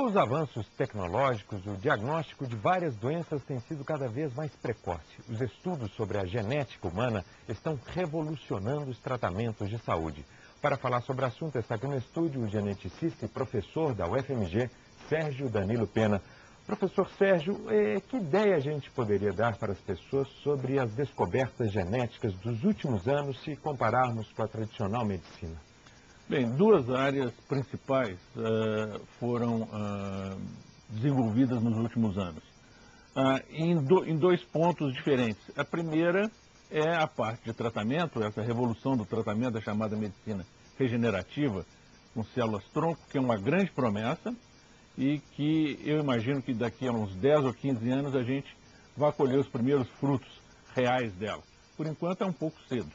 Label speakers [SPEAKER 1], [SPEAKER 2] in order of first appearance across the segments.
[SPEAKER 1] Com os avanços tecnológicos, o diagnóstico de várias doenças tem sido cada vez mais precoce. Os estudos sobre a genética humana estão revolucionando os tratamentos de saúde. Para falar sobre o assunto, está aqui no estúdio o geneticista e professor da UFMG, Sérgio Danilo Pena. Professor Sérgio, que ideia a gente poderia dar para as pessoas sobre as descobertas genéticas dos últimos anos se compararmos com a tradicional medicina?
[SPEAKER 2] Bem, duas áreas principais foram desenvolvidas nos últimos anos, em dois pontos diferentes. A primeira é a parte de tratamento, essa revolução do tratamento da chamada medicina regenerativa, com células-tronco, que é uma grande promessa e que eu imagino que daqui a uns 10 ou 15 anos a gente vai colher os primeiros frutos reais dela. Por enquanto é um pouco cedo.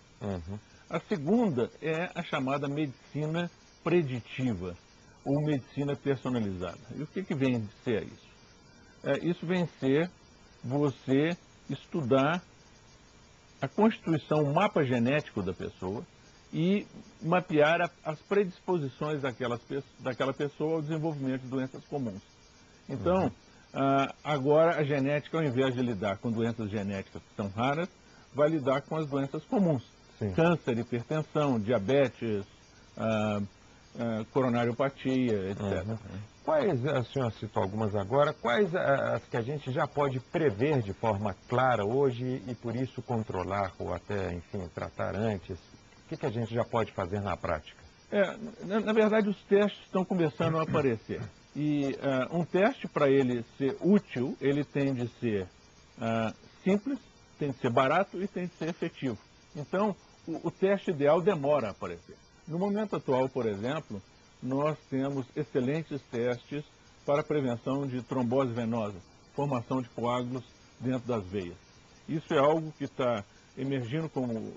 [SPEAKER 2] A segunda é a chamada medicina preditiva, ou medicina personalizada. E o que vem ser isso? Isso vem ser você estudar a constituição, o mapa genético da pessoa e mapear as predisposições daquela pessoa ao desenvolvimento de doenças comuns. Então, agora a genética, ao invés de lidar com doenças genéticas que são raras, vai lidar com as doenças comuns. Sim. Câncer, hipertensão, diabetes, coronariopatia, etc.
[SPEAKER 1] Quais, a senhora citou algumas agora, quais as que a gente já pode prever de forma clara hoje e por isso controlar ou até, enfim, tratar antes? O que a gente já pode fazer na prática?
[SPEAKER 2] Na verdade, os testes estão começando a aparecer. E um teste, para ele ser útil, ele tem de ser simples, tem de ser barato e tem de ser efetivo. Então, o teste ideal demora a aparecer. No momento atual, por exemplo, nós temos excelentes testes para a prevenção de trombose venosa, formação de coágulos dentro das veias. Isso é algo que está emergindo como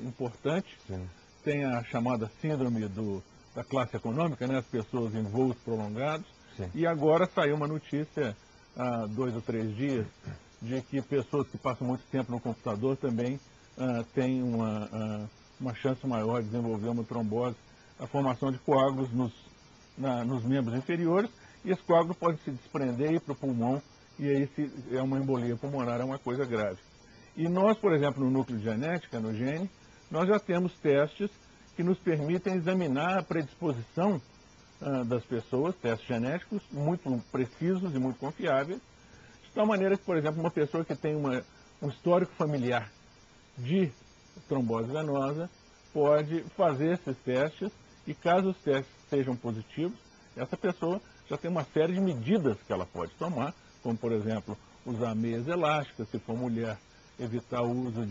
[SPEAKER 2] importante. Sim. Tem a chamada síndrome da classe econômica, né? As pessoas em voos prolongados. Sim. E agora saiu uma notícia há 2 ou 3 dias de que pessoas que passam muito tempo no computador também têm uma chance maior de desenvolver uma trombose, a formação de coágulos nos membros inferiores, e esse coágulo pode se desprender e ir para o pulmão, e aí se é uma embolia pulmonar, é uma coisa grave. E nós, por exemplo, no núcleo de genética, no gene, nós já temos testes que nos permitem examinar a predisposição das pessoas, testes genéticos muito precisos e muito confiáveis, de tal maneira que, por exemplo, uma pessoa que tem um histórico familiar de trombose venosa pode fazer esses testes e, caso os testes sejam positivos, essa pessoa já tem uma série de medidas que ela pode tomar, como, por exemplo, usar meias elásticas, se for mulher, evitar o uso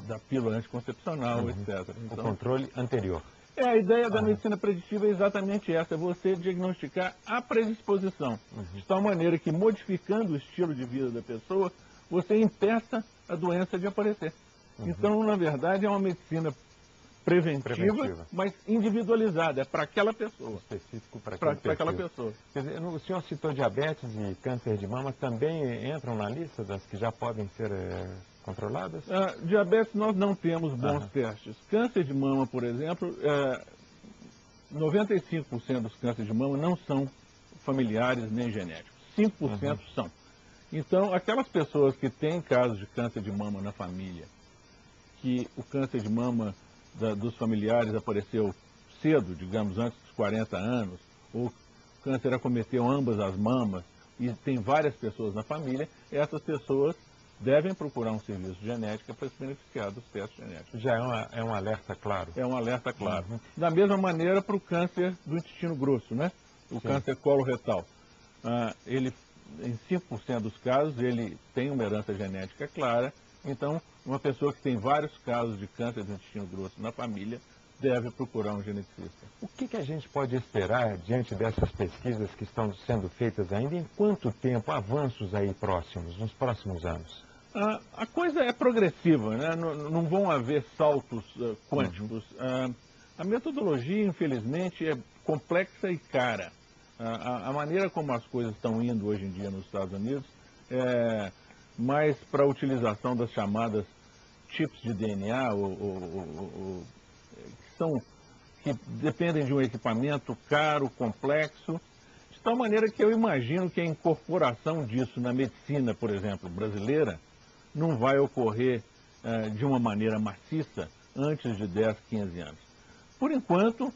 [SPEAKER 2] da pílula anticoncepcional, etc.
[SPEAKER 1] Então, o controle anterior.
[SPEAKER 2] A ideia da medicina preditiva é exatamente essa, é você diagnosticar a predisposição, de tal maneira que, modificando o estilo de vida da pessoa, você impeça a doença de aparecer. Então, na verdade, é uma medicina preventiva, mas individualizada, é para aquela pessoa.
[SPEAKER 1] Específico para
[SPEAKER 2] aquela pessoa.
[SPEAKER 1] Quer dizer, o senhor citou diabetes e câncer de mama, também entram na lista das que já podem ser controladas?
[SPEAKER 2] Diabetes nós não temos bons testes. Câncer de mama, por exemplo, 95% dos cânceres de mama não são familiares nem genéticos. 5% são. Então, aquelas pessoas que têm casos de câncer de mama na família, que o câncer de mama dos familiares apareceu cedo, digamos, antes dos 40 anos, ou o câncer acometeu ambas as mamas, e tem várias pessoas na família, essas pessoas devem procurar um serviço de genética para se beneficiar dos testes genéticos.
[SPEAKER 1] Já é um alerta claro?
[SPEAKER 2] É um alerta claro. Da mesma maneira para o câncer do intestino grosso, né? O câncer coloretal. Ele, em 5% dos casos, ele tem uma herança genética clara. Então, uma pessoa que tem vários casos de câncer do intestino grosso na família deve procurar um geneticista.
[SPEAKER 1] O que a gente pode esperar diante dessas pesquisas que estão sendo feitas ainda? Em quanto tempo, avanços aí próximos, nos próximos anos?
[SPEAKER 2] A coisa é progressiva, né? Não vão haver saltos quânticos. A metodologia, infelizmente, é complexa e cara. A maneira como as coisas estão indo hoje em dia nos Estados Unidos é mais para a utilização das chamadas chips de DNA, que dependem de um equipamento caro, complexo, tal maneira que eu imagino que a incorporação disso na medicina, por exemplo, brasileira, não vai ocorrer de uma maneira maciça antes de 10, 15 anos. Por enquanto,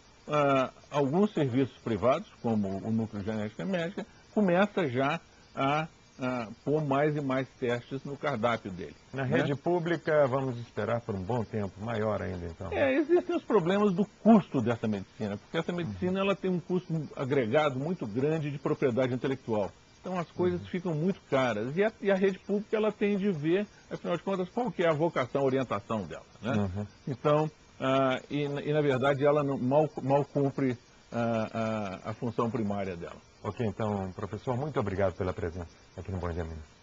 [SPEAKER 2] alguns serviços privados, como o Núcleo de Genética Médica, começa já a pôr mais e mais testes no cardápio dele.
[SPEAKER 1] Na rede pública, vamos esperar por um bom tempo, maior ainda então.
[SPEAKER 2] Existem os problemas do custo dessa medicina, porque essa medicina ela tem um custo agregado muito grande de propriedade intelectual. Então as coisas ficam muito caras. E a rede pública ela tem de ver, afinal de contas, qual que é a vocação, a orientação dela. Né? Então, na verdade, ela mal cumpre a função primária dela.
[SPEAKER 1] Ok, então, professor, muito obrigado pela presença aqui no Bom Dia Minas.